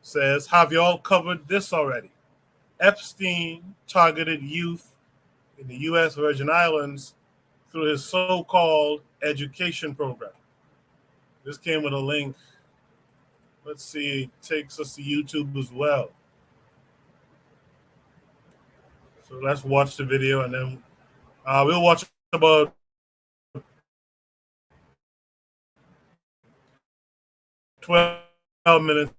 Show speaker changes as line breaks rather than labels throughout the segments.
says, have you all covered this already? Epstein targeted youth in the U.S. Virgin Islands through his so-called education program. This came with a link. Let's see, it takes us to YouTube as well. So let's watch the video, and then we'll watch about 12 minutes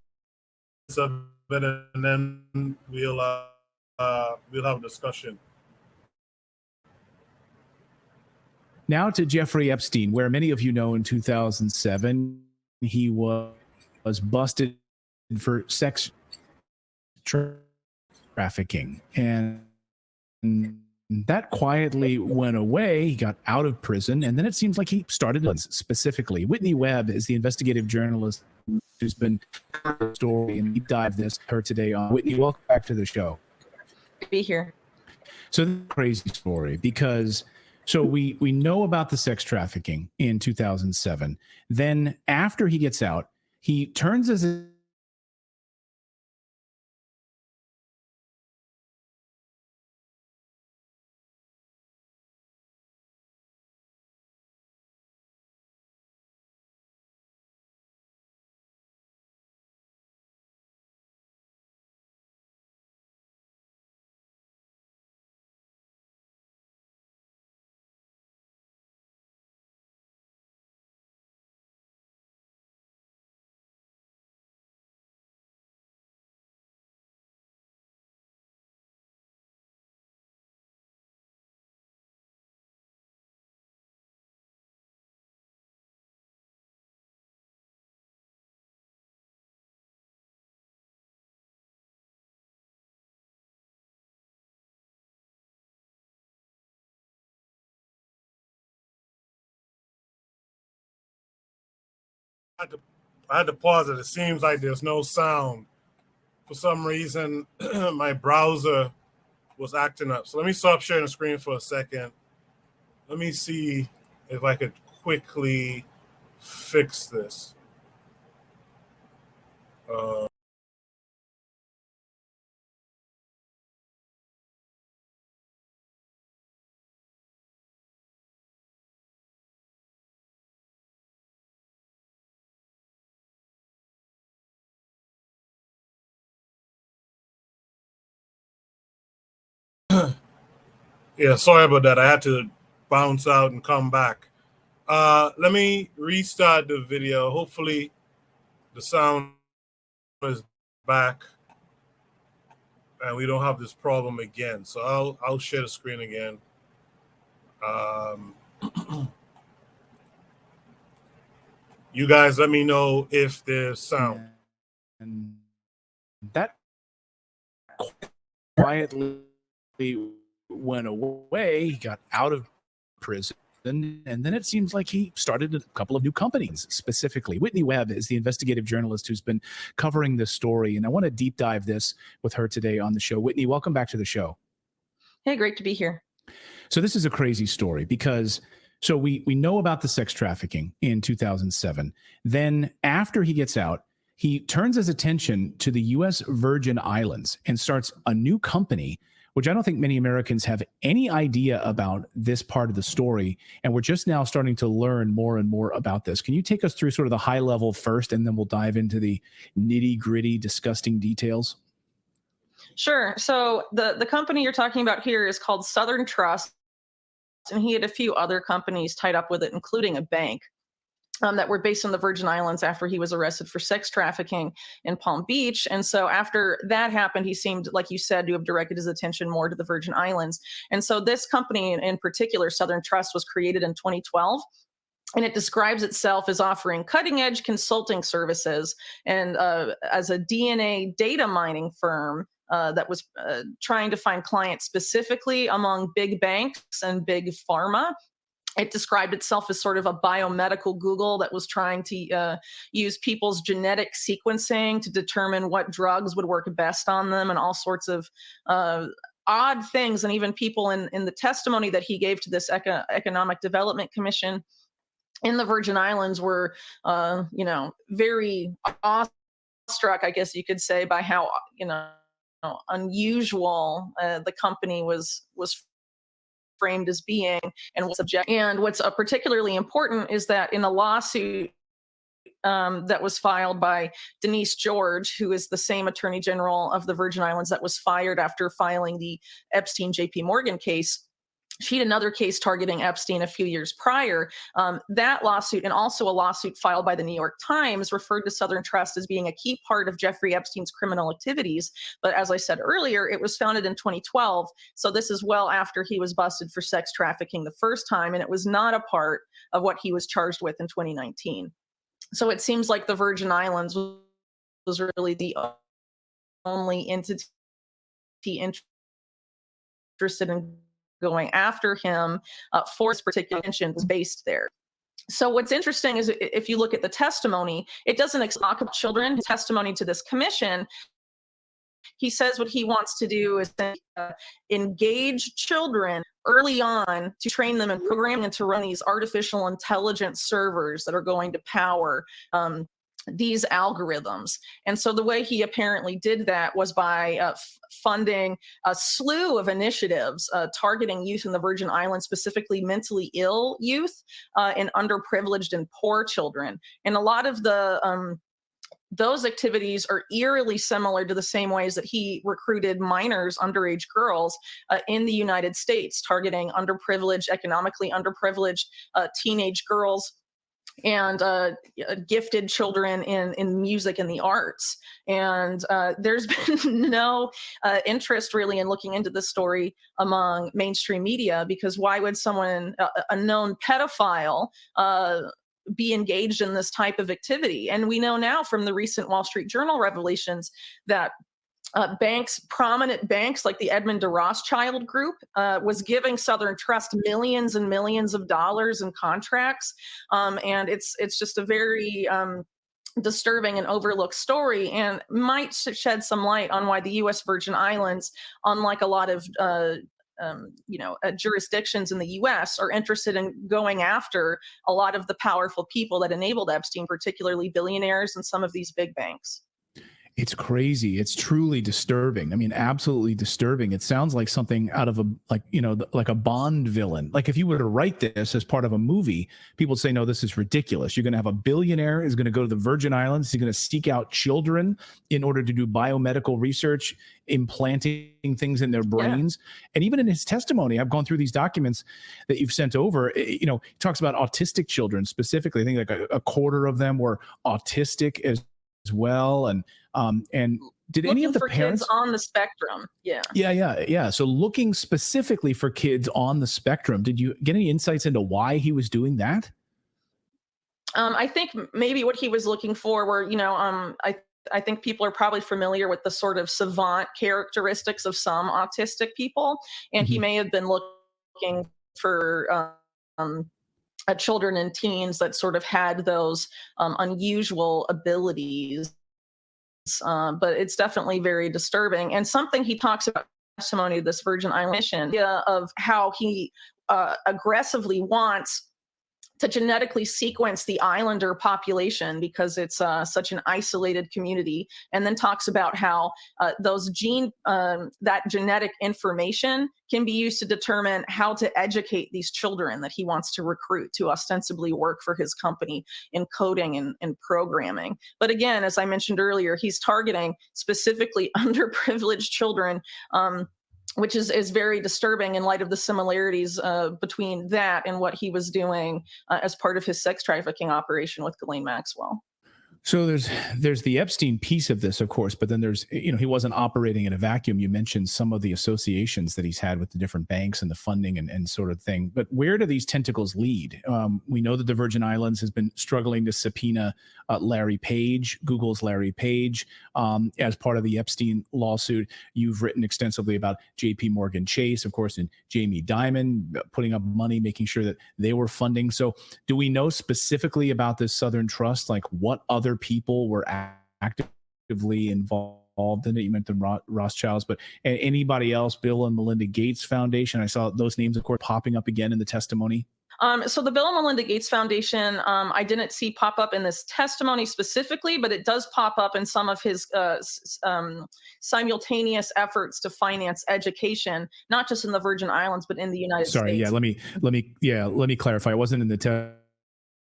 of it, and then we'll have a discussion.
Now to Jeffrey Epstein, where many of you know in 2007, he was busted for sex trafficking. And that quietly went away. He got out of prison, and then it seems like he started specifically. Whitney Webb is the investigative journalist who's been covering the story, and we dive this her today on. Whitney, welcome back to the show.
Be here.
So this is a crazy story because we know about the sex trafficking in 2007. Then after he gets out, he turns his
I had to pause it. It seems like there's no sound. For some reason, my browser was acting up. So let me stop sharing the screen for a second. Let me see if I could quickly fix this. Yeah, sorry about that. I had to bounce out and come back. Let me restart the video. Hopefully the sound is back and we don't have this problem again. So I'll share the screen again. You guys let me know if there's sound.
And that quietly went away. He got out of prison, and then it seems like he started a couple of new companies specifically. Whitney Webb is the investigative journalist who's been covering this story, and I want to deep dive this with her today on the show. Whitney, welcome back to the show.
Hey, great to be here.
So this is a crazy story because we know about the sex trafficking in 2007. Then after he gets out, he turns his attention to the U.S. Virgin Islands and starts a new company, which I don't think many Americans have any idea about this part of the story. And we're just now starting to learn more and more about this. Can you take us through sort of the high level first, and then we'll dive into the nitty gritty, disgusting details?
Sure. So the company you're talking about here is called Southern Trust, and he had a few other companies tied up with it, including a bank. That were based on the Virgin Islands after he was arrested for sex trafficking in Palm Beach. And so after that happened, he seemed, like you said, to have directed his attention more to the Virgin Islands. And so this company in particular, Southern Trust, was created in 2012. And it describes itself as offering cutting-edge consulting services and as a DNA data mining firm that was trying to find clients specifically among big banks and big pharma. It described itself as sort of a biomedical Google that was trying to use people's genetic sequencing to determine what drugs would work best on them, and all sorts of odd things. And even people in the testimony that he gave to this Economic Development Commission in the Virgin Islands were, very awesome struck, I guess you could say, by how, unusual the company was framed as being and was subject. And what's particularly important is that in a lawsuit that was filed by Denise George, who is the same Attorney General of the Virgin Islands that was fired after filing the Epstein JP Morgan case. She had another case targeting Epstein a few years prior. That lawsuit, and also a lawsuit filed by the New York Times, referred to Southern Trust as being a key part of Jeffrey Epstein's criminal activities. But as I said earlier, it was founded in 2012. So this is well after he was busted for sex trafficking the first time, and it was not a part of what he was charged with in 2019. So it seems like the Virgin Islands was really the only entity interested in going after him for this particular intention was based there. So what's interesting is if you look at the testimony, it doesn't talk about children. His testimony to this commission, he says what he wants to do is engage children early on to train them in programming and to run these artificial intelligence servers that are going to power these algorithms. And so the way he apparently did that was by funding a slew of initiatives targeting youth in the Virgin Islands, specifically mentally ill youth and underprivileged and poor children. And a lot of the those activities are eerily similar to the same ways that he recruited minors, underage girls in the United States, targeting underprivileged, economically underprivileged teenage girls and gifted children in music and the arts. And there's been no interest really in looking into this story among mainstream media, because why would someone, a known pedophile, be engaged in this type of activity? And we know now from the recent Wall Street Journal revelations that banks, prominent banks like the Edmund de Rothschild Group, was giving Southern Trust millions and millions of dollars in contracts. And it's just a very disturbing and overlooked story, and might shed some light on why the U.S. Virgin Islands, unlike a lot of jurisdictions in the U.S., are interested in going after a lot of the powerful people that enabled Epstein, particularly billionaires and some of these big banks.
It's crazy. It's truly disturbing. I mean, absolutely disturbing. It sounds like something out of like a Bond villain. Like if you were to write this as part of a movie, people would say, no, this is ridiculous. You're going to have a billionaire who's going to go to the Virgin Islands. He's going to seek out children in order to do biomedical research, implanting things in their brains. Yeah. And even in his testimony, I've gone through these documents that you've sent over, he talks about autistic children specifically. I think like a quarter of them were autistic as well. And did any of the parents
kids on the spectrum?
Yeah. So looking specifically for kids on the spectrum, did you get any insights into why he was doing that?
I think maybe what he was looking for were, I think people are probably familiar with the sort of savant characteristics of some autistic people, and he may have been looking for children and teens that sort of had those unusual abilities. But it's definitely very disturbing, and something he talks about in testimony of this Virgin Island mission of how he aggressively wants to genetically sequence the islander population because it's such an isolated community, and then talks about how those that genetic information can be used to determine how to educate these children that he wants to recruit to ostensibly work for his company in coding and programming. But again, as I mentioned earlier, he's targeting specifically underprivileged children, which is very disturbing in light of the similarities between that and what he was doing as part of his sex trafficking operation with Ghislaine Maxwell.
So there's the Epstein piece of this, of course, but then there's, he wasn't operating in a vacuum. You mentioned some of the associations that he's had with the different banks and the funding and sort of thing. But where do these tentacles lead? We know that the Virgin Islands has been struggling to subpoena Larry Page, Google's Larry Page, as part of the Epstein lawsuit. You've written extensively about JP Morgan Chase, of course, and Jamie Dimon putting up money, making sure that they were funding. So do we know specifically about this Southern Trust, like what other people were actively involved in it? You mentioned the Rothschilds, but anybody else? Bill and Melinda Gates Foundation. I saw those names, of course, popping up again in the testimony.
So the Bill and Melinda Gates Foundation, I didn't see pop up in this testimony specifically, but it does pop up in some of his simultaneous efforts to finance education, not just in the Virgin Islands, but in the United
Sorry,
States.
let me clarify. It wasn't in the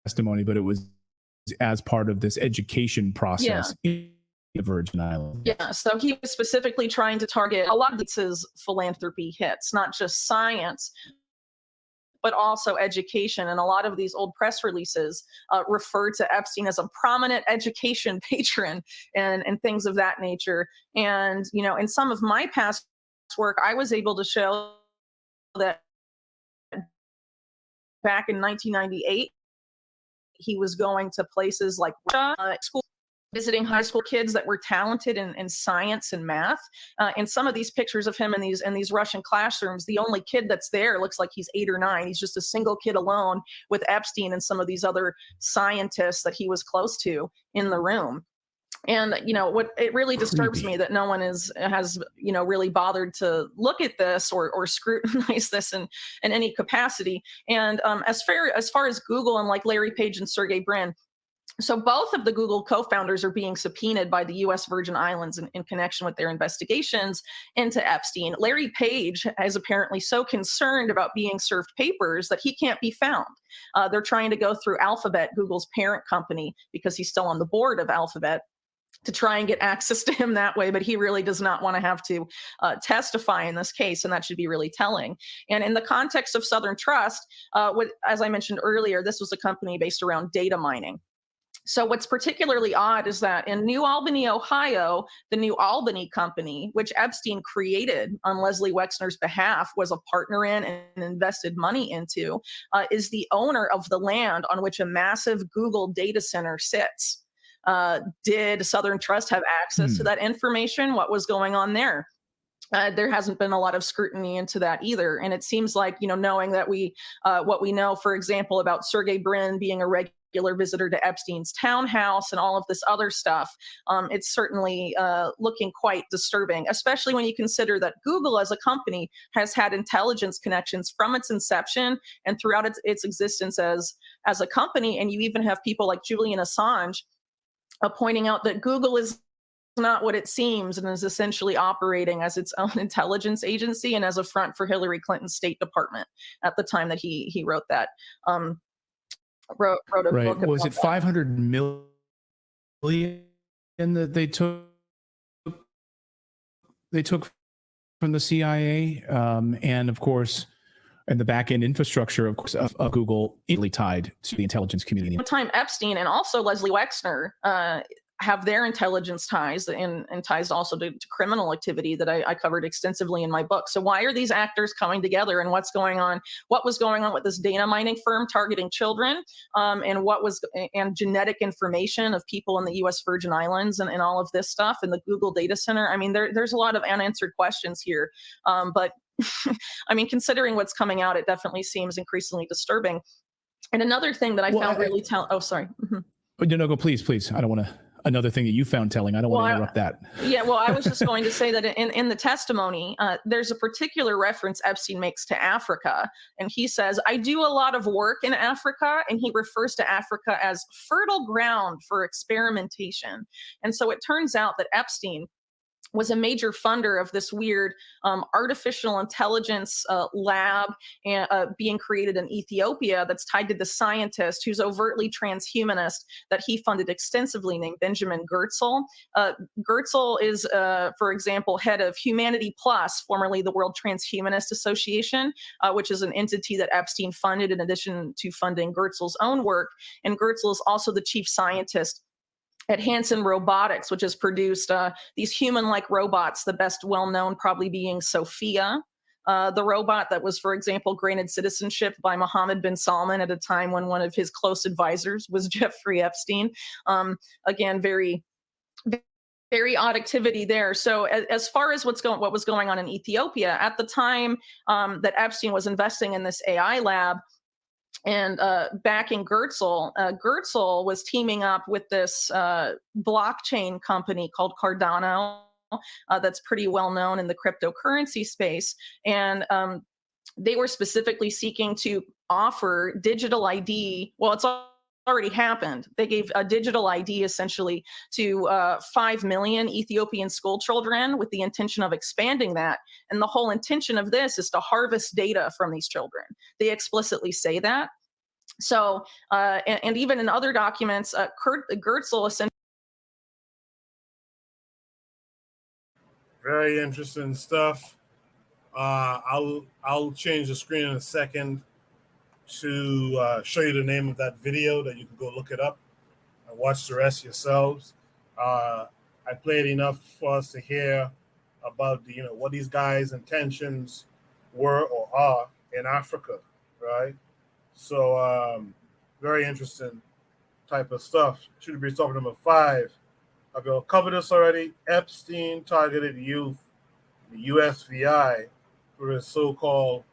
testimony, but it was as part of this education process in the Virgin Islands.
Yeah, so he was specifically trying to target a lot of his philanthropy hits, not just science, but also education. And a lot of these old press releases refer to Epstein as a prominent education patron and things of that nature. And, you know, in some of my past work, I was able to show that back in 1998, he was going to places like Russia, school, visiting high school kids that were talented in science and math. And some of these pictures of him in these Russian classrooms, the only kid that's there looks like he's 8 or 9. He's just a single kid alone with Epstein and some of these other scientists that he was close to in the room. And, you know, what it really disturbs me that no one has, you know, really bothered to look at this or scrutinize this in any capacity. And as far as Google and like Larry Page and Sergey Brin, so both of the Google co-founders are being subpoenaed by the U.S. Virgin Islands in connection with their investigations into Epstein. Larry Page is apparently so concerned about being served papers that he can't be found. They're trying to go through Alphabet, Google's parent company, because he's still on the board of Alphabet, to try and get access to him that way, but he really does not want to have to testify in this case, and that should be really telling. And in the context of Southern Trust, as I mentioned earlier, this was a company based around data mining. So what's particularly odd is that in New Albany, Ohio, the New Albany Company, which Epstein created on Leslie Wexner's behalf, was a partner in and invested money into, is the owner of the land on which a massive Google data center sits. Did Southern Trust have access to that information? What was going on there? There hasn't been a lot of scrutiny into that either. And it seems like, you know, knowing that what we know, for example, about Sergey Brin being a regular visitor to Epstein's townhouse and all of this other stuff, it's certainly looking quite disturbing, especially when you consider that Google as a company has had intelligence connections from its inception and throughout its existence as a company. And you even have people like Julian Assange pointing out that Google is not what it seems and is essentially operating as its own intelligence agency and as a front for Hillary Clinton's State Department at the time that he wrote that. Wrote a book.
Was it 500 million that they took from the CIA, and of course, and the back end infrastructure, of course, of Google, easily tied to the intelligence community.
At the time, Epstein and also Leslie Wexner have their intelligence ties and ties also to criminal activity that I covered extensively in my book. So why are these actors coming together, and what's going on? What was going on with this data mining firm targeting children, and genetic information of people in the U.S. Virgin Islands and all of this stuff and the Google data center? I mean, there's a lot of unanswered questions here, but I mean, considering what's coming out, it definitely seems increasingly disturbing. And another thing that I found really telling. Oh, sorry.
No, go, please. I don't want to. Another thing that you found telling. I don't want to interrupt that.
Yeah, well, I was just going to say that in the testimony, there's a particular reference Epstein makes to Africa. And he says, I do a lot of work in Africa. And he refers to Africa as fertile ground for experimentation. And so it turns out that Epstein was a major funder of this weird artificial intelligence lab being created in Ethiopia that's tied to the scientist who's overtly transhumanist that he funded extensively, named Benjamin Goertzel. Goertzel is, for example, head of Humanity Plus, formerly the World Transhumanist Association, which is an entity that Epstein funded in addition to funding Goertzel's own work. And Goertzel is also the chief scientist at Hanson Robotics, which has produced these human-like robots, the best well-known probably being Sophia, the robot that was, for example, granted citizenship by Mohammed bin Salman at a time when one of his close advisors was Jeffrey Epstein. Again, very, very odd activity there. So as far as what was going on in Ethiopia, at the time that Epstein was investing in this AI lab, and backing Goertzel, Goertzel was teaming up with this blockchain company called Cardano that's pretty well known in the cryptocurrency space. And they were specifically seeking to offer digital ID. Well, it's already happened. They gave a digital ID essentially to 5 million Ethiopian school children with the intention of expanding that. And the whole intention of this is to harvest data from these children. They explicitly say that. So, and even in other documents, Gertzel essentially.
Very interesting stuff. I'll change the screen in a second to show you the name of that video that you can go look it up and watch the rest yourselves. I played enough for us to hear about what these guys' intentions were or are in Africa, right? So very interesting type of stuff. Should be topic number 5. I've covered this already. Epstein targeted youth, the USVI, for his so-called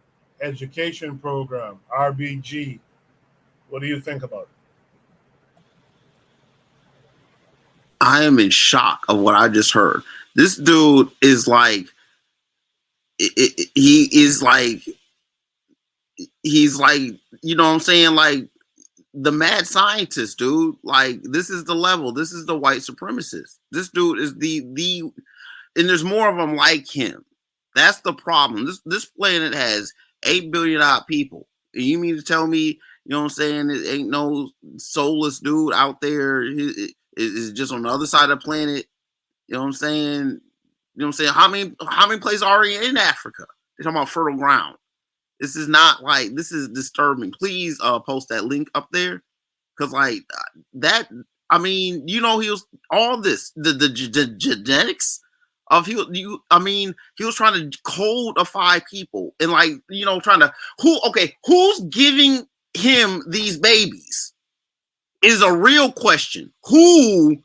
education program, RBG. What do you think about it?
I am in shock of what I just heard. This dude is like, he's like, you know what I'm saying? Like the mad scientist, dude. Like this is the level. This is the white supremacist. This dude is the, and there's more of them like him. That's the problem. This planet has 8 billion odd people. And you mean to tell me, you know what I'm saying, it ain't no soulless dude out there is just on the other side of the planet? You know what I'm saying? You know what I'm saying? How many places are already in Africa? They're talking about fertile ground. This is not like, this is disturbing. Please post that link up there. Cause like that, I mean, he was all this, the genetics of he was trying to codify people and like, trying to, who's giving him these babies is a real question. Who,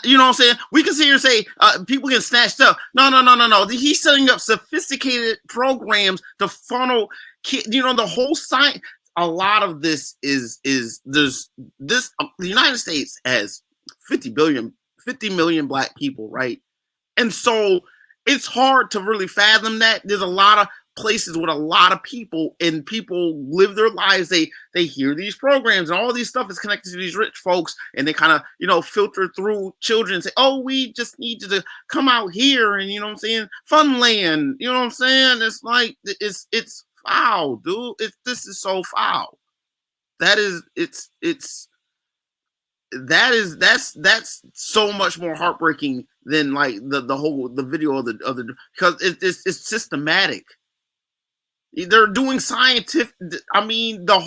you know what I'm saying? We can sit here and say people get snatched up. No. He's setting up sophisticated programs to funnel kids. The whole science. A lot of this is there's this. The United States has 50 million black people, right? And so it's hard to really fathom that. There's a lot of places with a lot of people, and people live their lives. They hear these programs, and all these stuff is connected to these rich folks, and they kind of filter through children and say, oh, we just need you to come out here and fun land. You know what I'm saying? It's like it's foul, dude. This is so foul. That's so much more heartbreaking than like the video of the because it's systematic. They're doing scientific. I mean, I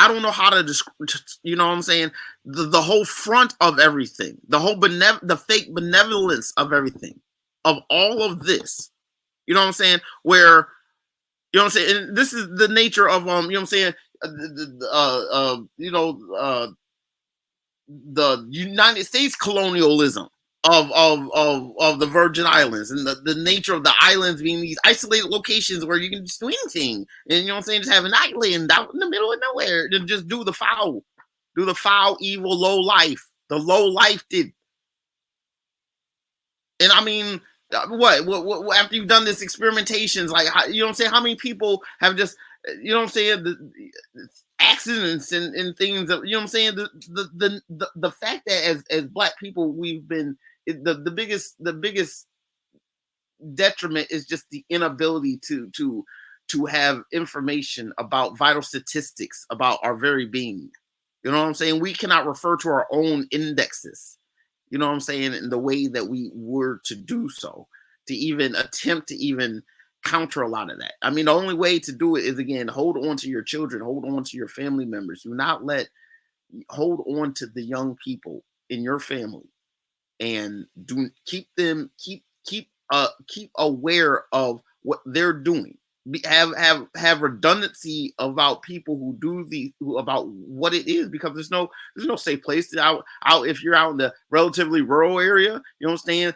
don't know how to describe. You know what I'm saying? The whole front of everything, the fake benevolence of everything, of all of this. You know what I'm saying? Where, you know what I'm saying? And this is the nature of you know what I'm saying? The United States colonialism of the Virgin Islands, and the nature of the islands being these isolated locations where you can just do anything, and you know what I'm saying, just have an island out in the middle of nowhere to just do the foul, evil, low life. The low life did. And I mean, what after you've done this experimentations, like, you know what I'm saying, how many people have just, you know what I'm saying, the accidents and things that, you know what I'm saying, the fact that as black people we've been, the biggest detriment is just the inability to have information about vital statistics about our very being. You know what I'm saying? We cannot refer to our own indexes, you know what I'm saying, in the way that we were to do so, to even attempt to even counter a lot of that. I mean, the only way to do it is, again, hold on to your children, hold on to your family members. Do not hold on to the young people in your family, and keep aware of what they're doing. Have redundancy about people who do about what it is, because there's no safe place out if you're out in the relatively rural area. You know what I'm saying?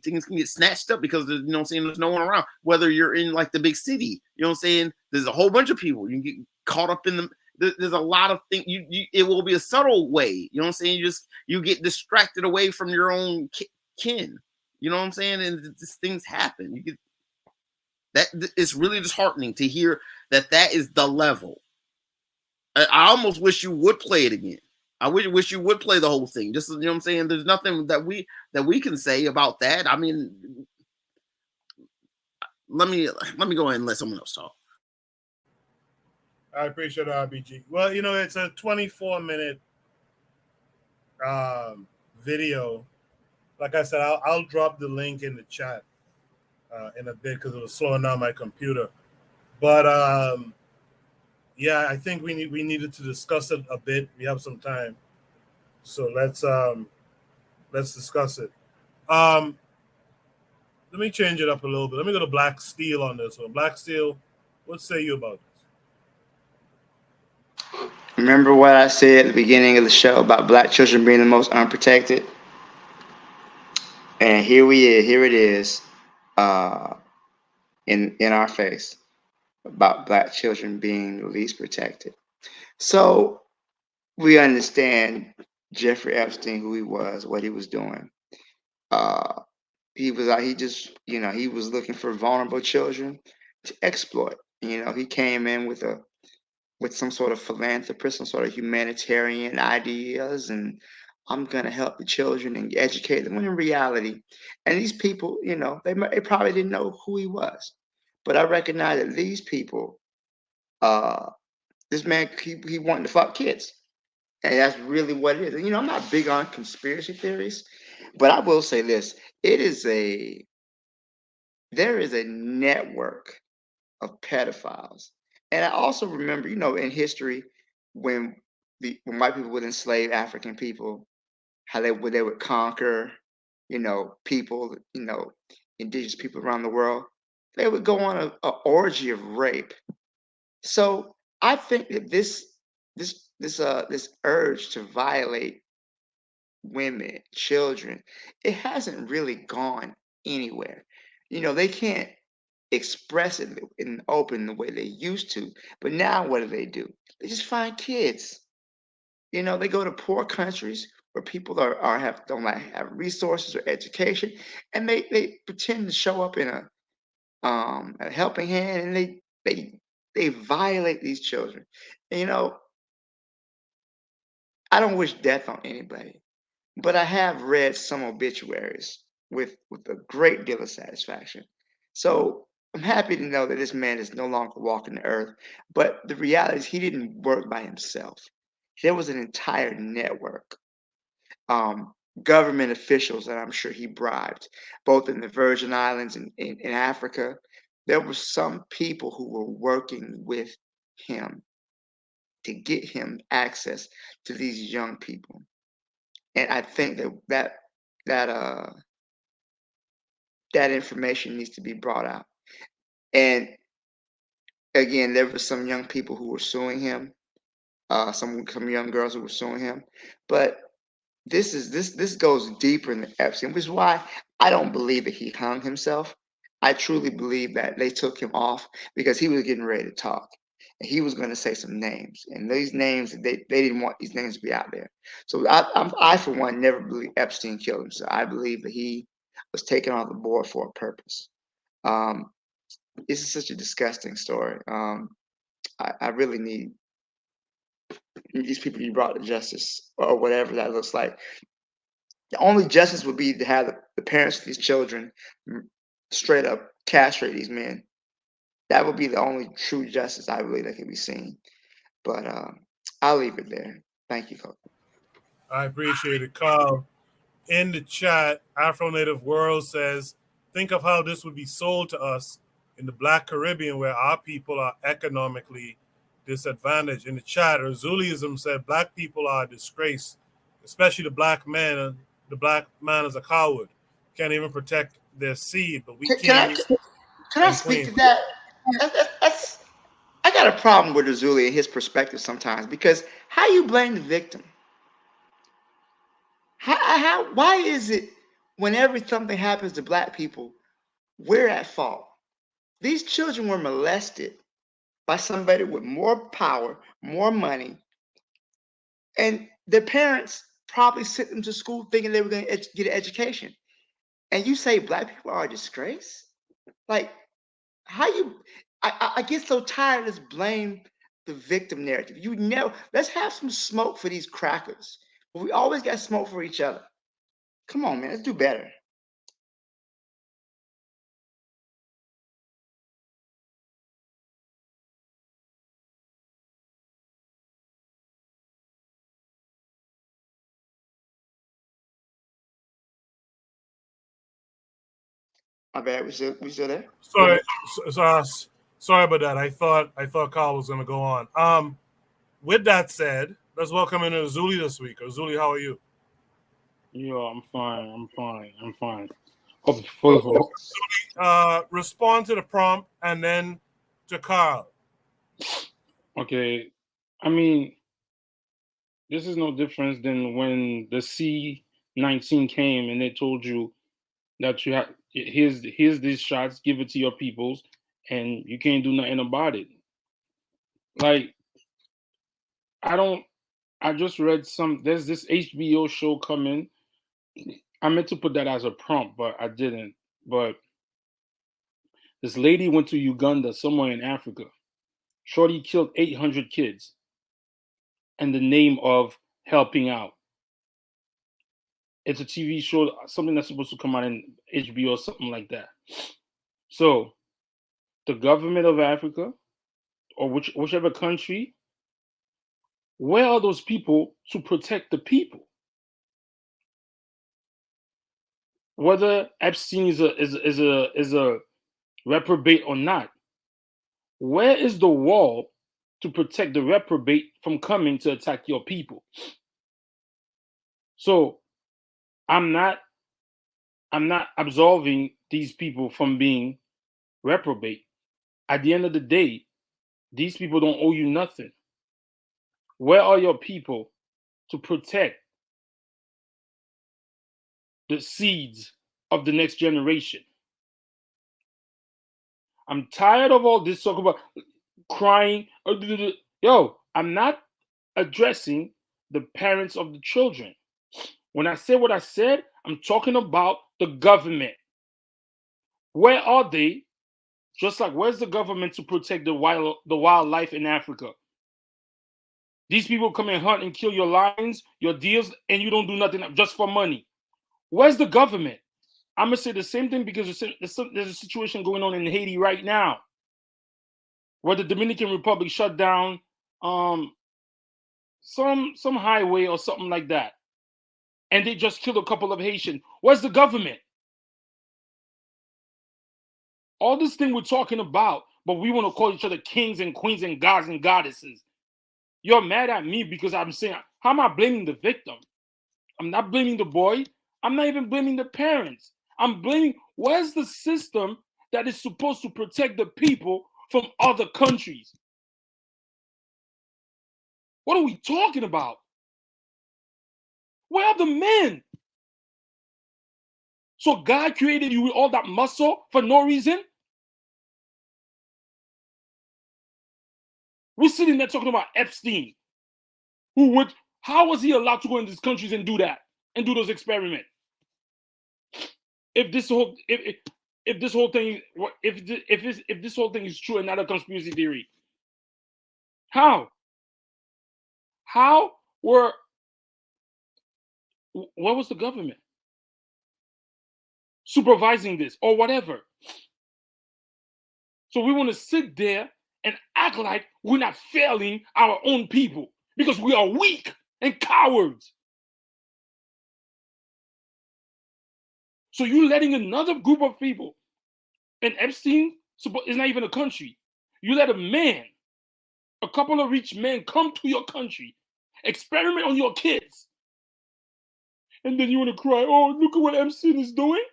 Things can get snatched up because there's, you know what I'm saying, there's no one around. Whether you're in like the big city, you know what I'm saying, there's a whole bunch of people. You can get caught up in there's a lot of things. It will be a subtle way. You know what I'm saying? You get distracted away from your own kin. You know what I'm saying? And these things happen. You get that. It's really disheartening to hear that is the level. I almost wish you would play it again. I wish you would play the whole thing. Just, you know what I'm saying? There's nothing that we can say about that. I mean, let me go ahead and let someone else talk.
I appreciate it, RBG. Well, it's a 24-minute video. Like I said, I'll drop the link in the chat in a bit because it was slowing down my computer. But yeah, I think we needed to discuss it a bit. We have some time, so let's discuss it. Let me change it up a little bit. Let me go to Black Steel on this one. Black Steel, what say you about this?
Remember what I said at the beginning of the show about black children being the most unprotected? And here it is, in our face about black children being the least protected. So we understand Jeffrey Epstein, who he was, what he was doing. He was he was looking for vulnerable children to exploit. He came in with some sort of philanthropist, some sort of humanitarian ideas, and I'm gonna help the children and educate them. When in reality, and these people, they probably didn't know who he was, but I recognize that these people, this man, he wanted to fuck kids, and that's really what it is. I'm not big on conspiracy theories, but I will say this: there is a network of pedophiles. And I also remember, in history, when white people would enslave African people, how they would conquer, people, indigenous people around the world. They would go on a orgy of rape. So I think that this urge to violate women, children, it hasn't really gone anywhere. They can't express it in open the way they used to. But now what do? They just find kids. They go to poor countries where people don't have resources or education, and they pretend to show up in a helping hand, and they violate these children. And, I don't wish death on anybody, but I have read some obituaries with a great deal of satisfaction. So I'm happy to know that this man is no longer walking the earth. But the reality is he didn't work by himself. There was an entire network, government officials that I'm sure he bribed, both in the Virgin Islands and in Africa. There were some people who were working with him to get him access to these young people. And I think that that information needs to be brought out. And again, there were some young people who were suing him, some young girls who were suing him. But this goes deeper than Epstein, which is why I don't believe that he hung himself. I truly believe that they took him off because he was getting ready to talk. And he was going to say some names, and these names they didn't want these names to be out there. So I for one never believe Epstein killed himself. I believe that he was taken off the board for a purpose. This is such a disgusting story. I really need these people to be brought to justice or whatever that looks like. The only justice would be to have the parents of these children straight up castrate these men. That would be the only true justice I believe that can be seen. But I'll leave it there. Thank you, Coach.
I appreciate it, Carl. In the chat, Afro Native World says, think of how this would be sold to us in the Black Caribbean where our people are economically disadvantaged. In the chat, Erzuliism said, Black people are a disgrace, especially the black man. The black man is a coward. Can't even protect their seed, but we
Can I speak to that? I got a problem with Erzuli and his perspective sometimes, because how you blame the victim? Why is it whenever something happens to black people, we're at fault? These children were molested by somebody with more power, more money, and their parents probably sent them to school thinking they were going to get an education. and you say black people are a disgrace? Like, how you? I get so tired of this blame the victim narrative. You know, let's have some smoke for these crackers, but we always got smoke for each other. Come on, man, let's do better. My bad. We still there?
Sorry, sorry about that. I thought Carl was going to go on. With that said, let's welcome in Zuli this week. Zuli, how are you?
Yeah, I'm fine.
Respond to the prompt and then to Carl.
Okay, I mean, this is no difference than when the C-19 came and they told you that you have here's these shots, give it to your peoples, and you can't do nothing about it. Like, I just read there's this HBO show coming. I meant to put that as a prompt, but I didn't. But this lady went to Uganda, somewhere in Africa. Shorty killed 800 kids in the name of helping out. It's a TV show, something that's supposed to come out in HBO or something like that. So the government of Africa, or whichever country, where are those people to protect the people? Whether Epstein is a reprobate or not, where is the wall to protect the reprobate from coming to attack your people? So I'm not absolving these people from being reprobate. At the end of the day, these people don't owe you nothing. Where are your people to protect the seeds of the next generation? I'm tired of all this talk about crying. Yo, I'm not addressing the parents of the children. When I say what I said, I'm talking about the government. Where are they? Just like, where's the government to protect the wildlife in Africa? These people come and hunt and kill your lions, your deers, and you don't do nothing just for money. Where's the government? I'm gonna say the same thing because there's a situation going on in Haiti right now, where the Dominican Republic shut down some highway or something like that, and they just killed a couple of Haitians. Where's the government? All this thing we're talking about, but we want to call each other kings and queens and gods and goddesses. You're mad at me because I'm saying, how am I blaming the victim? I'm not blaming the boy. I'm not even blaming the parents. I'm blaming, where's the system that is supposed to protect the people from other countries? What are we talking about? Where are the men? So God created you with all that muscle for no reason? We're sitting there talking about Epstein. How was he allowed to go in these countries and do that and do those experiments? If this whole thing is true and not a conspiracy theory, where was the government supervising this or whatever? So we want to sit there and act like we're not failing our own people because we are weak and cowards. So you letting another group of people, and Epstein is not even a country. You let a couple of rich men come to your country, experiment on your kids, and then you want to cry, oh, look at what Epstein is doing?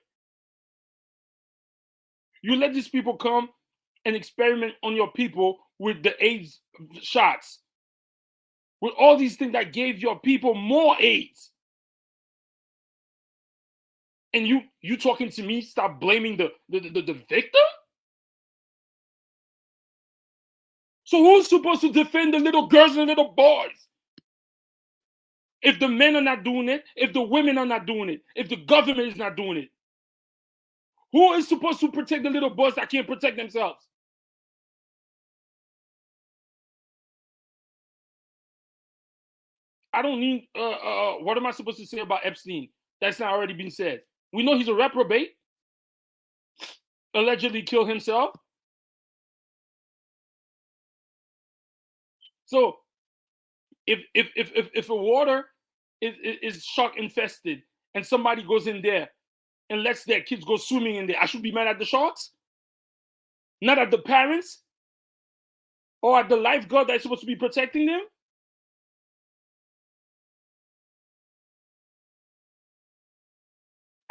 You let these people come and experiment on your people with the AIDS shots, with all these things that gave your people more AIDS. And you talking to me, stop blaming the victim? So who's supposed to defend the little girls and the little boys? If the men are not doing it, if the women are not doing it, if the government is not doing it, Who is supposed to protect the little boys that can't protect themselves? I don't need, what am I supposed to say about Epstein? That's not already been said. We know he's a reprobate, allegedly killed himself. So if a water is shark infested and somebody goes in there and lets their kids go swimming in there, I should be mad at the sharks? Not at the parents? Or at the lifeguard that's supposed to be protecting them?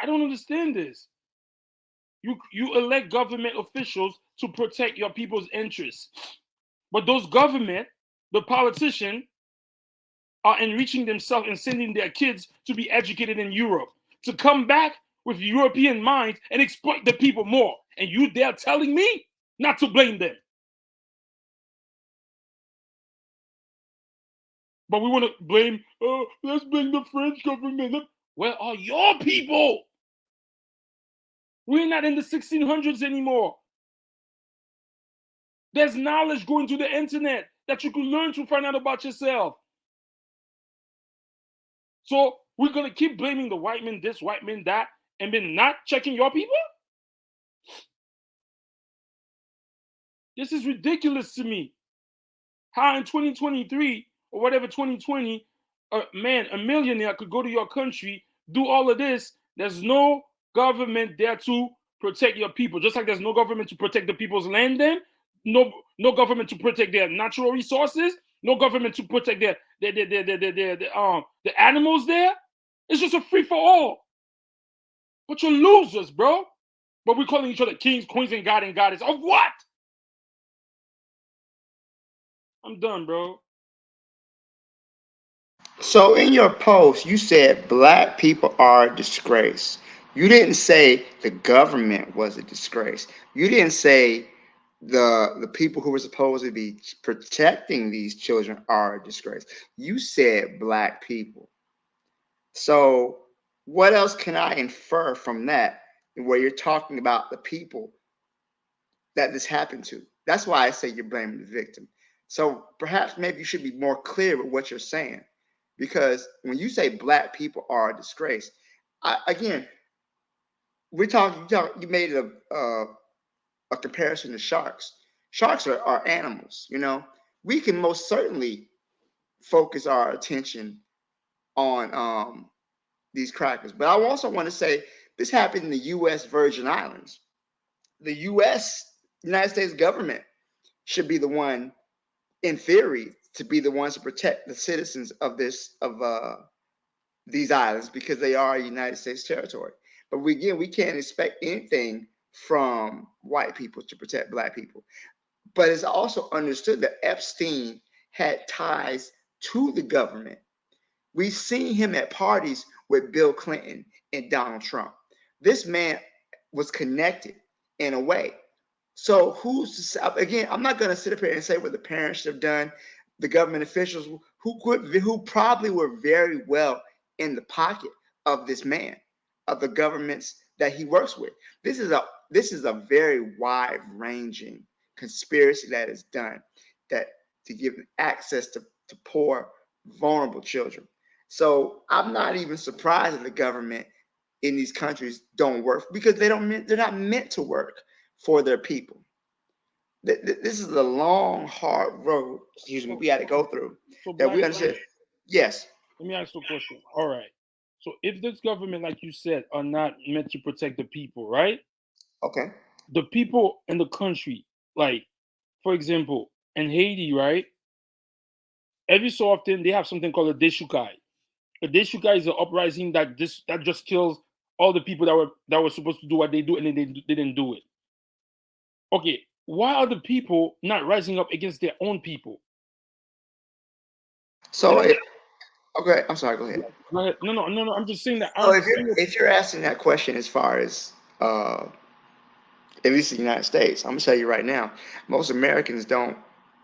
I don't understand this. You elect government officials to protect your people's interests. But those government, the politician, are enriching themselves and sending their kids to be educated in Europe, to come back with European minds and exploit the people more. And you there telling me not to blame them. But we want to blame, let's blame the French government. Where are your people? We're not in the 1600s anymore. There's knowledge going to the internet that you can learn to find out about yourself. So we're going to keep blaming the white man this, white man that, and then not checking your people? This is ridiculous to me. How in 2023 or whatever 2020, a millionaire could go to your country, do all of this. There's no government there to protect your people. Just like there's no government to protect the people's land then. No government to protect their natural resources. No government to protect the animals there. It's just a free-for-all. But you're losers, bro. But we're calling each other kings, queens, and god and goddess. Of what? I'm done, bro.
So in your post, you said black people are a disgrace. You didn't say the government was a disgrace. You didn't say the people who were supposed to be protecting these children are a disgrace. You said black people. So what else can I infer from that where you're talking about the people that this happened to? That's why I say you're blaming the victim. So perhaps maybe you should be more clear with what you're saying. Because when you say black people are a disgrace, again, we're talking. You made a comparison to sharks. Sharks are animals. You know, we can most certainly focus our attention on these crackers. But I also want to say this happened in the U.S. Virgin Islands. The United States government should be the one, in theory, to be the ones to protect the citizens of these islands because they are United States territory. But we can't expect anything from white people to protect black people. But it's also understood that Epstein had ties to the government. We've seen him at parties with Bill Clinton and Donald Trump. This man was connected in a way. So again, I'm not going to sit up here and say what the parents should have done, the government officials who probably were very well in the pocket of this man, of the governments that he works with. This is a very wide-ranging conspiracy that is done to give access to poor, vulnerable children. So I'm not even surprised that the government in these countries don't work because they're not meant to work for their people. This is a long, hard road. We had to go through that. We understand. Yes.
Let me ask you a question. All right. So if this government, like you said, are not meant to protect the people, right?
Okay.
The people in the country, like, for example, in Haiti, right? Every so often they have something called a Deshukai. A Deshukai is an uprising that just kills all the people that were supposed to do what they do and they didn't do it. Okay, why are the people not rising up against their own people?
So, okay, I'm sorry. Go ahead.
Go ahead. No. I'm just saying that.
So if you're asking that question as far as at least the United States, I'm gonna tell you right now, most Americans don't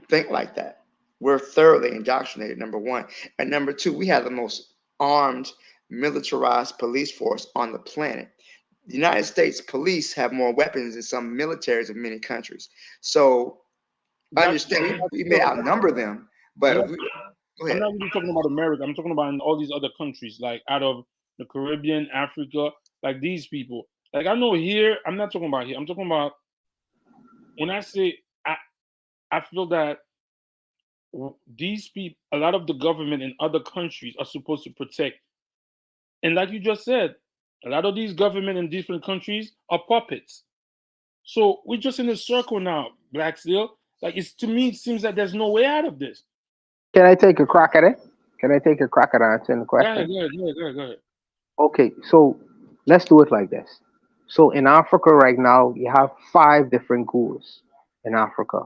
think like that. We're thoroughly indoctrinated, number one, and number two, we have the most armed, militarized police force on the planet. The United States police have more weapons than some militaries of many countries. So understand, we may outnumber them, but go
I'm
ahead.
not really talking about America. I'm talking about in all these other countries, like out of the Caribbean, Africa, like these people. Like I know here, I'm not talking about here. I'm talking about when I say I feel that these people, a lot of the government in other countries are supposed to protect. And like you just said, a lot of these government in different countries are puppets. So we're just in a circle now, Black Steel. Like it's to me, it seems that there's no way out of this.
Can I take a crack at it? Can I take a crack at answering the question?
Go ahead.
Okay, so let's do it like this. So in Africa right now, you have 5 different ghouls in Africa,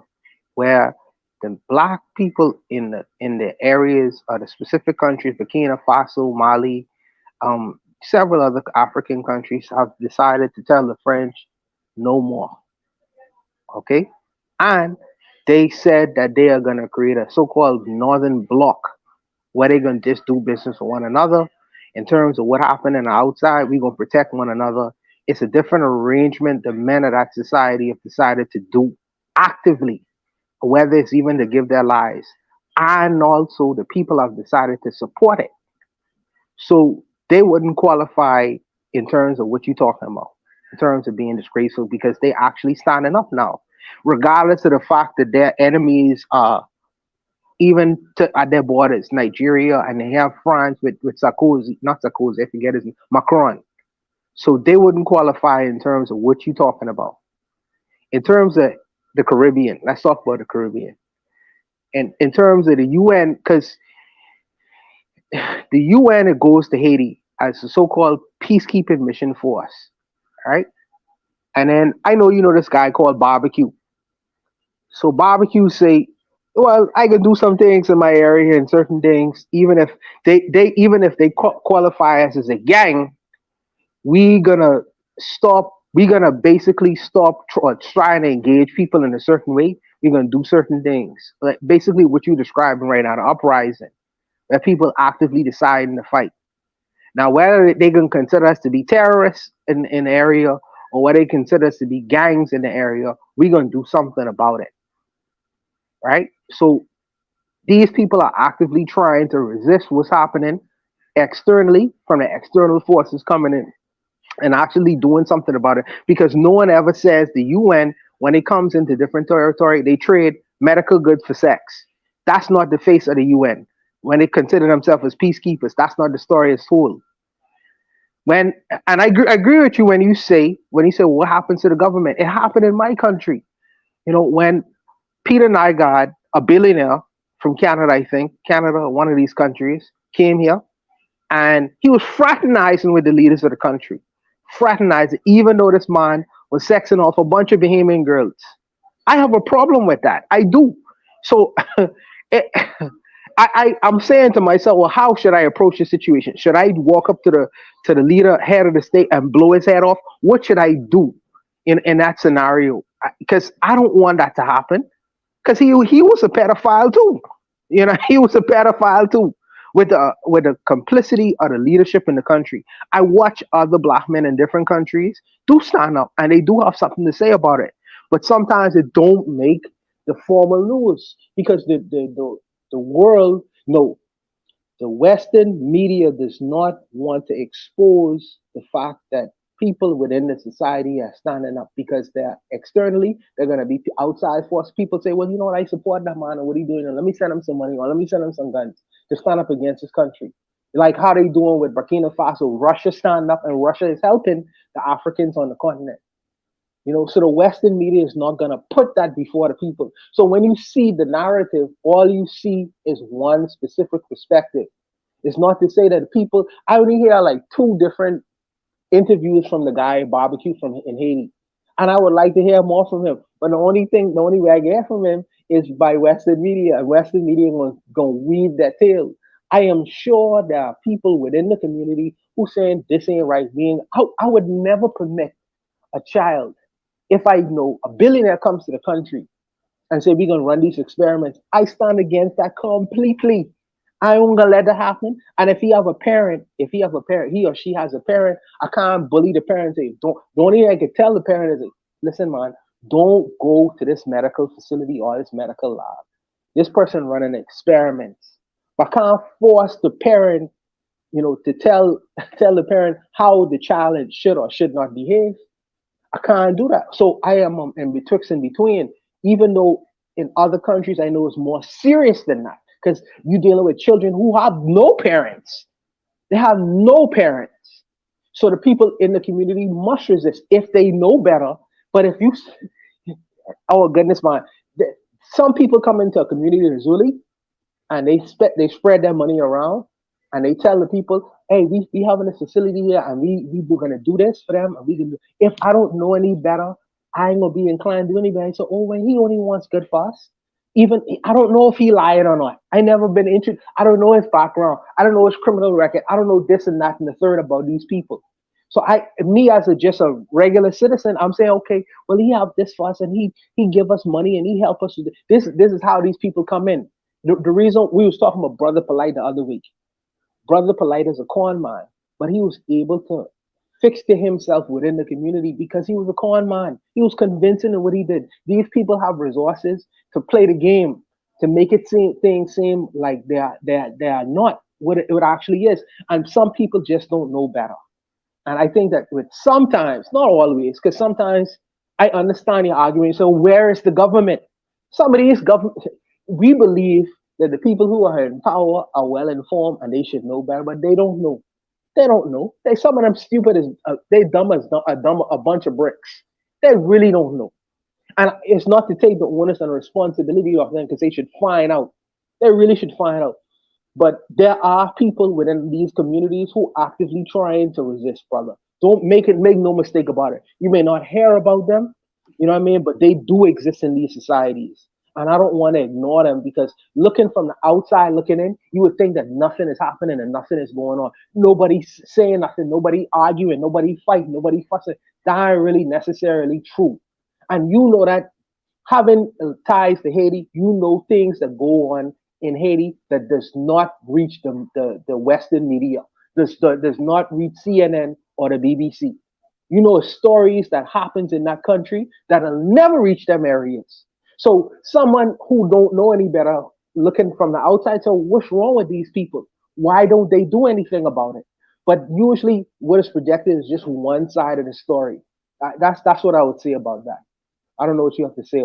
where the black people in the areas of the specific countries, Burkina Faso, Mali, several other African countries have decided to tell the French no more. Okay, and they said that they are gonna create a so-called Northern Bloc where they're gonna just do business with one another. In terms of what happened in the outside, we're gonna protect one another. It's a different arrangement the men of that society have decided to do actively, whether it's even to give their lives. And also the people have decided to support it. So they wouldn't qualify in terms of what you're talking about, in terms of being disgraceful, because they actually standing up now, regardless of the fact that their enemies are even at their borders, Nigeria, and they have France with Sarkozy, not Sarkozy, I forget his name, Macron. So they wouldn't qualify in terms of what you're talking about. In terms of the Caribbean, let's talk about the Caribbean. And in terms of the UN, because the UN, it goes to Haiti as a so-called peacekeeping mission force, right? And then I know you know this guy called Barbecue. So Barbecue say, well, I can do some things in my area and certain things, even if they qualify us as a gang, we gonna stop. We're gonna basically stop trying to engage people in a certain way. We're gonna do certain things, like basically what you're describing right now, the uprising, where people actively deciding to fight. Now, whether they can consider us to be terrorists in the area or whether they consider us to be gangs in the area, we're gonna do something about it, right? So these people are actively trying to resist what's happening externally from the external forces coming in and actually doing something about it, because no one ever says the UN, when it comes into different territory, they trade medical goods for sex. That's not the face of the UN. When they consider themselves as peacekeepers, that's not the story it's told. And I agree with you when you say what happens to the government. It happened in my country. You know, when Peter Nygaard, a billionaire from Canada, I think, Canada, one of these countries, came here and he was fraternizing with the leaders of the country. Fraternizing, even though this man was sexing off a bunch of Bahamian girls. I have a problem with that. I do. So I'm saying to myself, well, how should I approach the situation? Should I walk up to the leader, head of the state, and blow his head off? What should I do in that scenario? Because I don't want that to happen. Because he was a pedophile too. You know, he was a pedophile too. With the complicity of the leadership in the country. I watch other black men in different countries do stand up and they do have something to say about it. But sometimes it don't make the formal news because the world, no, the Western media does not want to expose the fact that people within the society are standing up, because they're going to be outside force. People say, well, you know what, I support that man, or what are you doing? And let me send him some money, or let me send him some guns to stand up against his country. Like how they doing with Burkina Faso. Russia stand up, and Russia is helping the Africans on the continent. You know, so the Western media is not going to put that before the people. So when you see the narrative, all you see is one specific perspective. It's not to say that people, I only hear like 2 different interviews from the guy Barbecue from in Haiti, and I would like to hear more from him. But the only way I get from him is by Western media, and Western media gonna weave that tale. I am sure there are people within the community who saying this ain't right. I would never permit a child, if I know a billionaire comes to the country and say we're gonna run these experiments, I stand against that completely. I ain't gonna let that happen. And if he have a parent, he or she has a parent, I can't bully the parent. Say, don't even I can tell the parent, is listen, man, don't go to this medical facility or this medical lab. This person running experiments. But I can't force the parent, to tell the parent how the child should or should not behave. I can't do that. So I am in betwixt and between, even though in other countries I know it's more serious than that. Because you're dealing with children who have no parents. They have no parents. So the people in the community must resist if they know better. But if you, oh goodness, man, some people come into a community in Zuli and they spread their money around and they tell the people, hey, we having a facility here and we're gonna do this for them and we can. If I don't know any better, I ain't gonna be inclined to do any better. So, when he only wants good for us. Even I don't know if he lied or not. I never been interested. I don't know his background. I don't know his criminal record. I don't know this and that and the third about these people. So me as just a regular citizen, I'm saying, okay, well, he have this for us and he give us money and he help us with this. This is how these people come in. The reason we was talking about Brother Polite the other week. Brother Polite is a con man, but he was able to fix to himself within the community because he was a con man. He was convincing in what he did. These people have resources to play the game, to make it seem like they are not what it actually is. And some people just don't know better. And I think that with sometimes, not always, because sometimes I understand your argument. So where is the government? Some of these government, we believe that the people who are in power are well informed and they should know better, but they don't know. They don't know. Some of them stupid as they dumb as a bunch of bricks. They really don't know. And it's not to take the onus and responsibility of them because they should find out. They really should find out. But there are people within these communities who actively trying to resist, brother. Don't make no mistake about it. You may not hear about them, you know what I mean? But they do exist in these societies. And I don't want to ignore them because looking from the outside, looking in, you would think that nothing is happening and nothing is going on. Nobody's saying nothing, nobody arguing, nobody fighting, nobody fussing. That ain't really necessarily true. And you know that having ties to Haiti, you know things that go on in Haiti that does not reach the Western media, does not reach CNN or the BBC. You know stories that happens in that country that'll never reach them areas. So someone who don't know any better, looking from the outside, so what's wrong with these people? Why don't they do anything about it? But usually what is projected is just one side of the story. That's what I would say about that. I don't know what you have to say,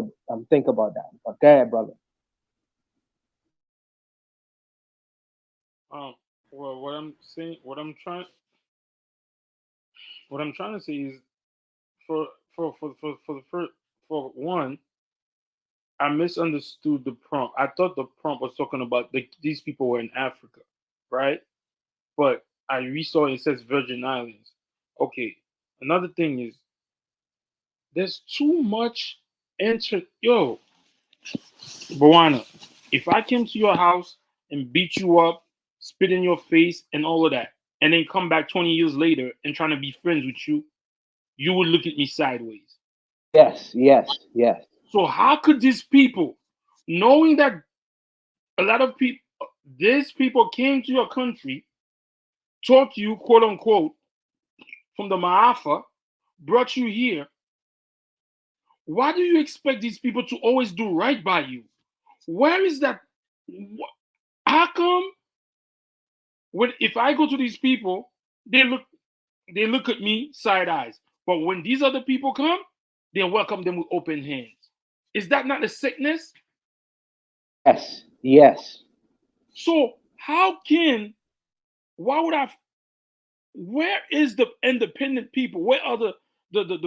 think about that. But go ahead, brother.
Well, what I'm trying to say is, for one, I misunderstood the prompt. I thought the prompt was talking about these people were in Africa, right? But I resaw it says Virgin Islands. Okay. Another thing is, there's too much interest. Yo, Bawana, if I came to your house and beat you up, spit in your face, and all of that, and then come back 20 years later and trying to be friends with you, you would look at me sideways.
Yes.
So how could these people, knowing that a lot of people, these people came to your country, taught you, quote unquote, from the Ma'afa, brought you here, why do you expect these people to always do right by you? Where is that? How come if I go to these people, they look at me side eyes, but when these other people come, they welcome them with open hands? Is that not a sickness?
Yes.
So where is the independent people? Where are the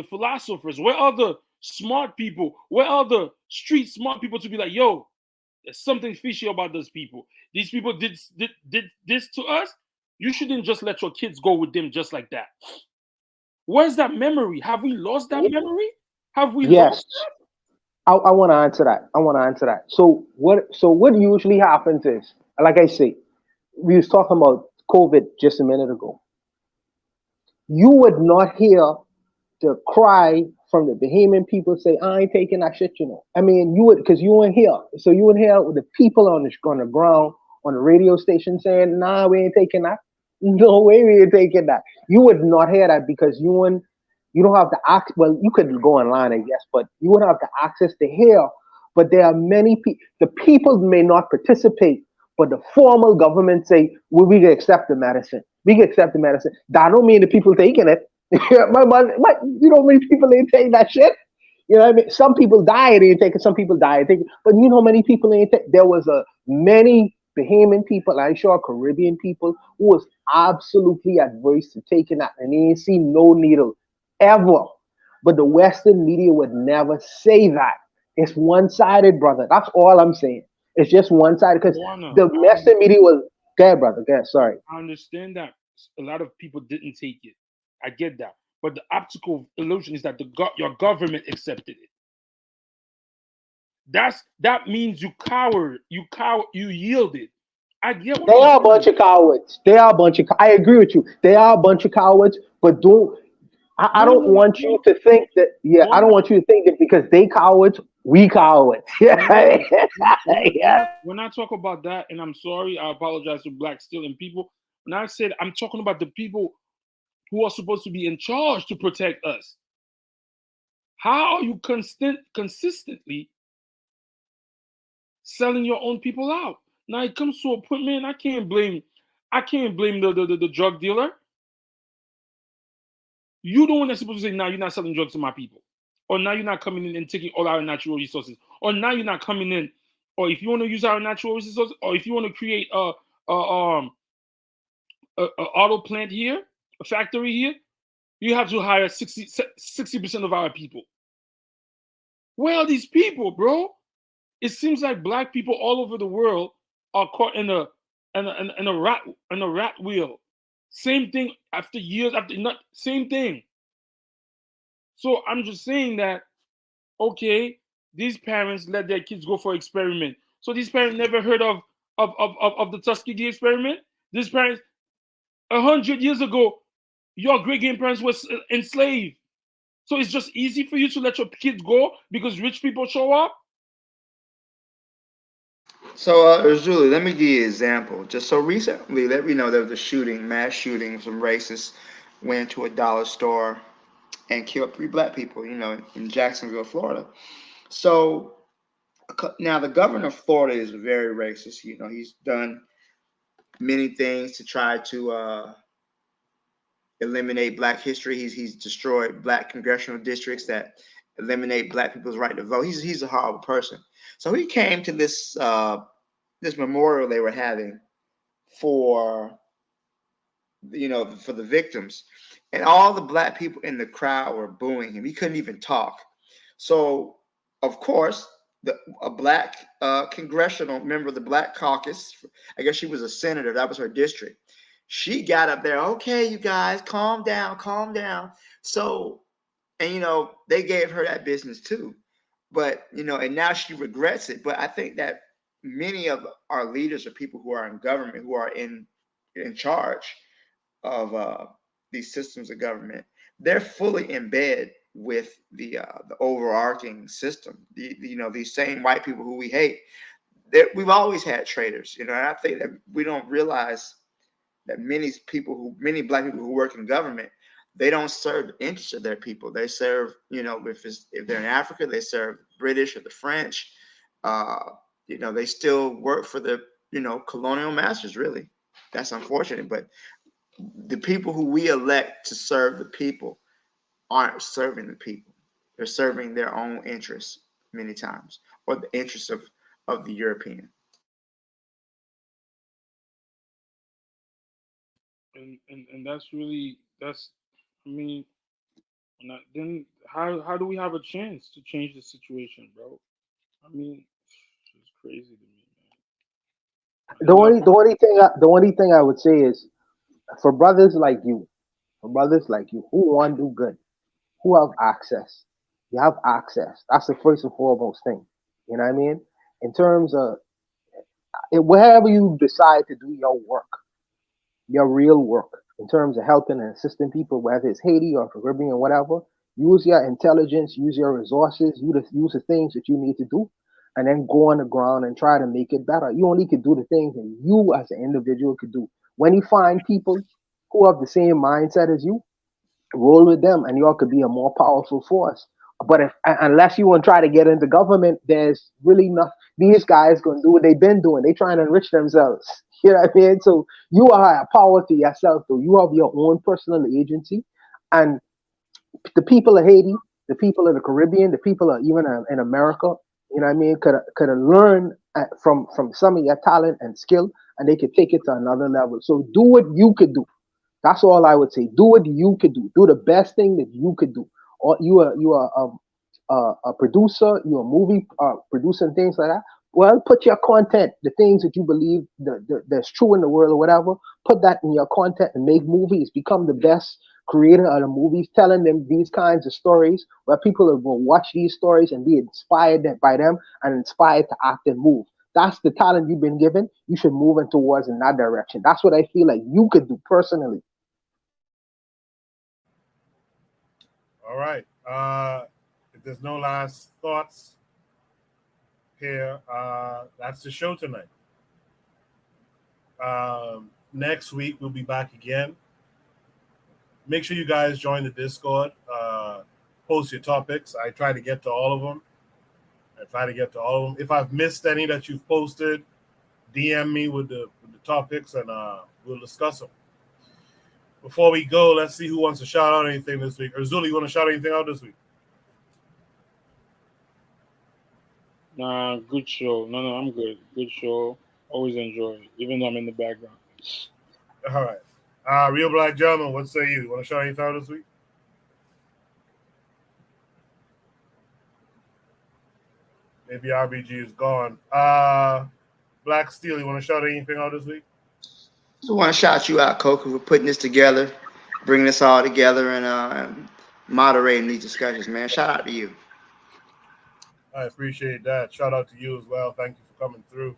philosophers? Where are the smart people? Where are the street smart people to be like, yo, there's something fishy about those people. These people did this to us. You shouldn't just let your kids go with them just like that. Where's that memory? Have we lost that memory? Have we lost that?
I want to answer that. So what usually happens is, like I say, we was talking about COVID just a minute ago. You would not hear the cry from the Bahamian people say, I ain't taking that shit, you know. I mean, you would, because you weren't here. So you would hear the people on the ground on the radio station saying, nah, we ain't taking that. No way we ain't taking that. You would not hear that because you don't have the access. Well, you could go online, I guess, but you wouldn't have the access to hear. But there are many people. The people may not participate, but the formal government say, well, we can accept the medicine. We can accept the medicine. That don't mean the people taking it. But you know how many people ain't taking that shit? You know what I mean? Some people died and take it. Some people died. But you know how many people ain't take? There was many Bahamian people, I'm sure Caribbean people, who was absolutely adverse to taking that, and they ain't seen no needle ever. But the Western media would never say that. It's one-sided, brother. That's all I'm saying. It's just one-sided because the Western media was. Go ahead, brother. Go ahead. Sorry.
I understand that a lot of people didn't take it. I get that. But the optical illusion is that your government accepted it. That means you cowered. You yielded. I get what
they are a bunch of cowards. They are a bunch of. I agree with you. They are a bunch of cowards. But I don't want you to think that. Yeah, I don't want you to think that because they cowards, we cowards. Yeah.
When I talk about that, and I'm sorry, I apologize to black stealing people. When I said I'm talking about the people who are supposed to be in charge to protect us. How are you consistently selling your own people out? Now it comes to a point, man, I can't blame the drug dealer. You the one that's supposed to say, now you're not selling drugs to my people. Or now you're not coming in and taking all our natural resources. Or now you're not coming in. Or if you want to use our natural resources, or if you want to create a auto plant here, a factory here, you have to hire 60% of our people. Where are these people, bro? It seems like black people all over the world are caught in a rat wheel. Same thing after years after not same thing. So I'm just saying that, okay, these parents let their kids go for experiment. So these parents never heard of the Tuskegee experiment. These parents, 100 years ago, your great-grandparents were enslaved. So it's just easy for you to let your kids go because rich people show up?
So, Julie, let me give you an example. Just so recently, let me know there was a mass shooting. Some racists went into a dollar store and killed 3 black people, in Jacksonville, Florida. So now the governor of Florida is very racist. He's done many things to try to eliminate black history. He's destroyed black congressional districts that eliminate black people's right to vote. He's a horrible person. So he came to this memorial they were having for the victims, and all the black people in the crowd were booing him. He couldn't even talk. So of course, a black congressional member of the Black Caucus, I guess she was a senator, that was her district, she got up there, okay, you guys, calm down. So, and they gave her that business too. But and now she regrets it. But I think that many of our leaders are people who are in government, who are in charge of these systems of government. They're fully in bed with the overarching system. These same white people who we hate. We've always had traitors. And I think that we don't realize that many black people who work in government, they don't serve the interests of their people. They serve, if they're in Africa, they serve British or the French. They still work for the, colonial masters, really. That's unfortunate. But the people who we elect to serve the people aren't serving the people. They're serving their own interests many times, or the interests of the European.
And then how do we have a chance to change the situation, bro? I mean, it's crazy to me, man.
The only thing I would say is for brothers like you who want to do good, who have access. You have access. That's the first and foremost thing. You know what I mean? In terms of wherever you decide to do your work, your real work, in terms of helping and assisting people, whether it's Haiti or Caribbean or whatever, use your intelligence, use your resources, use the things that you need to do, and then go on the ground and try to make it better. You only could do the things that you as an individual could do. When you find people who have the same mindset as you, roll with them, and y'all could be a more powerful force. But unless you want to try to get into government, there's really not. These guys gonna do what they've been doing. They trying to enrich themselves. You know what I mean? So you are a power to yourself, though. You have your own personal agency, and the people of Haiti, the people of the Caribbean, the people of even in America, you know what I mean, could learn from some of your talent and skill, and they could take it to another level. So do what you could do. That's all I would say. Do what you could do. Do the best thing that you could do. Or you are a producer. You're a movie producer and things like that. Well, put your content, the things that you believe that's true in the world or whatever. Put that in your content and make movies. Become the best creator of the movies, telling them these kinds of stories where people will watch these stories and be inspired by them and inspired to act and move. That's the talent you've been given. You should move in towards in that direction. That's what I feel like you could do personally.
All right. If there's no last thoughts here, that's the show tonight. Next week, we'll be back again. Make sure you guys join the Discord. Post your topics. I try to get to all of them. If I've missed any that you've posted, DM me with the topics, and we'll discuss them. Before we go, let's see who wants to shout out anything this week. Or Zuli, you want to shout anything out this week?
Nah, good show. No, I'm good. Good show. Always enjoy it, even though I'm in the background.
All right. Real Black Gentleman, what say you? Want to shout anything out this week? Maybe RBG is gone. Black Steel, you want to shout anything out this week?
Just want to shout you out, Coco, for putting this together, bringing us all together, and moderating these discussions, man. Shout out to you.
I appreciate that. Shout out to you as well. Thank you for coming through.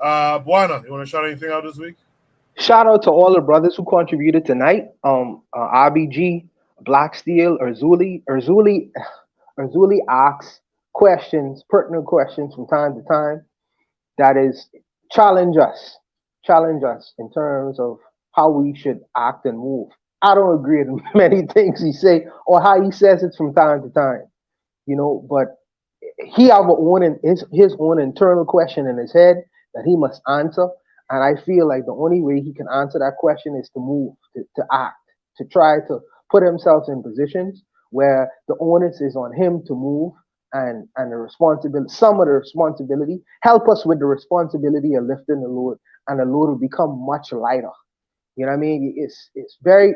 Buana, you want to shout anything out this week?
Shout out to all the brothers who contributed tonight. RBG, Black Steel, Urzuli asks questions, pertinent questions from time to time. That is challenge us in terms of how we should act and move. I don't agree with many things he say or how he says it from time to time, you know, but he have his own internal question in his head that he must answer. And I feel like the only way he can answer that question is to move, to act, to try to put himself in positions where the onus is on him to move, and the responsibility, some of the responsibility, help us with the responsibility of lifting the load, and the load will become much lighter. You know what I mean? It's very,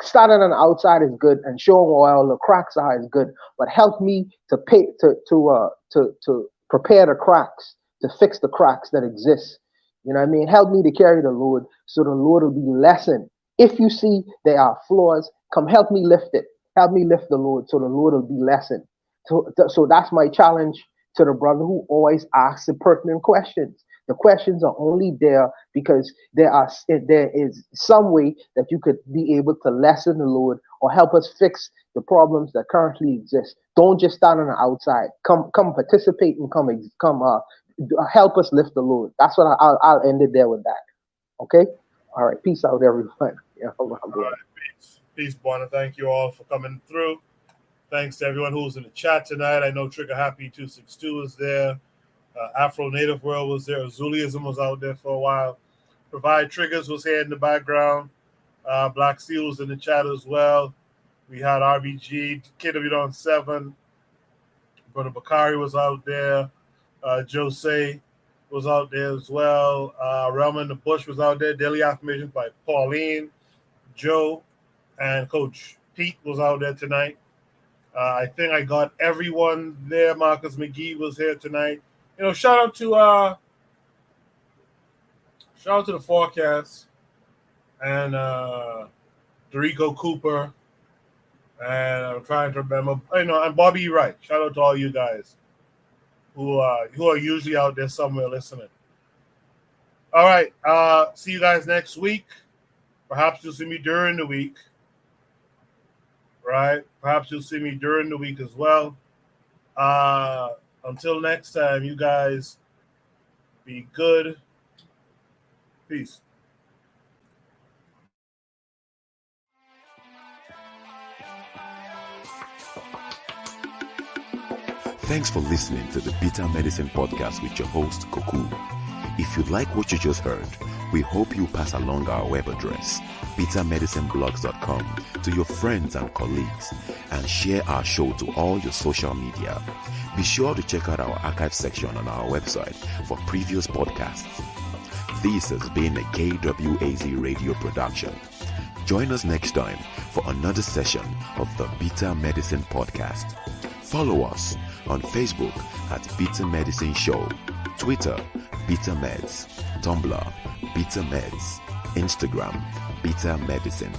starting on the outside is good, and showing where all the cracks are is good, but help me to prepare the cracks, to fix the cracks that exist. You know what I mean? Help me to carry the load so the load will be lessened. If you see there are flaws, come help me lift it. Help me lift the load so the load will be lessened. So that's my challenge to the brother who always asks the pertinent questions. The questions are only there because there is some way that you could be able to lessen the load or help us fix the problems that currently exist. Don't just stand on the outside. Come participate and come help us lift the load. That's what I'll end it there with that. Okay. All right. Peace out, everyone. Yeah.
All right. Peace, Buana. Thank you all for coming through. Thanks to everyone who was in the chat tonight. I know Trigger Happy 262 was there. Afro Native World was there. Zuliism was out there for a while. Provide Triggers was here in the background. Black Steel was in the chat as well. We had RBG, KW7. Brother Bakari was out there. Jose was out there as well. Relma in the Bush was out there. Daily Affirmations by Pauline, Joe, and Coach Pete was out there tonight. I think I got everyone there. Marcus McGee was here tonight. You know, shout out to the 4Kast and Dorico Cooper, and I'm trying to remember, and Bobby Wright. Shout out to all you guys who are usually out there somewhere listening. All right, see you guys next week. Perhaps you'll see me during the week. Right? Perhaps you'll see me during the week as well. Until next time, you guys be good. Peace.
Thanks for listening to the Bitter Medicine Podcast with your host, Koku. If you like what you just heard, we hope you pass along our web address, bittermedicineblogs.com, to your friends and colleagues, and share our show to all your social media. Be sure to check out our archive section on our website for previous podcasts. This has been a KWAZ radio production. Join us next time for another session of the Bitter Medicine Podcast. Follow us on Facebook at Bitter Medicine Show, Twitter, Bitter Meds, Tumblr, Bitter Meds, Instagram, Bitter Medicine.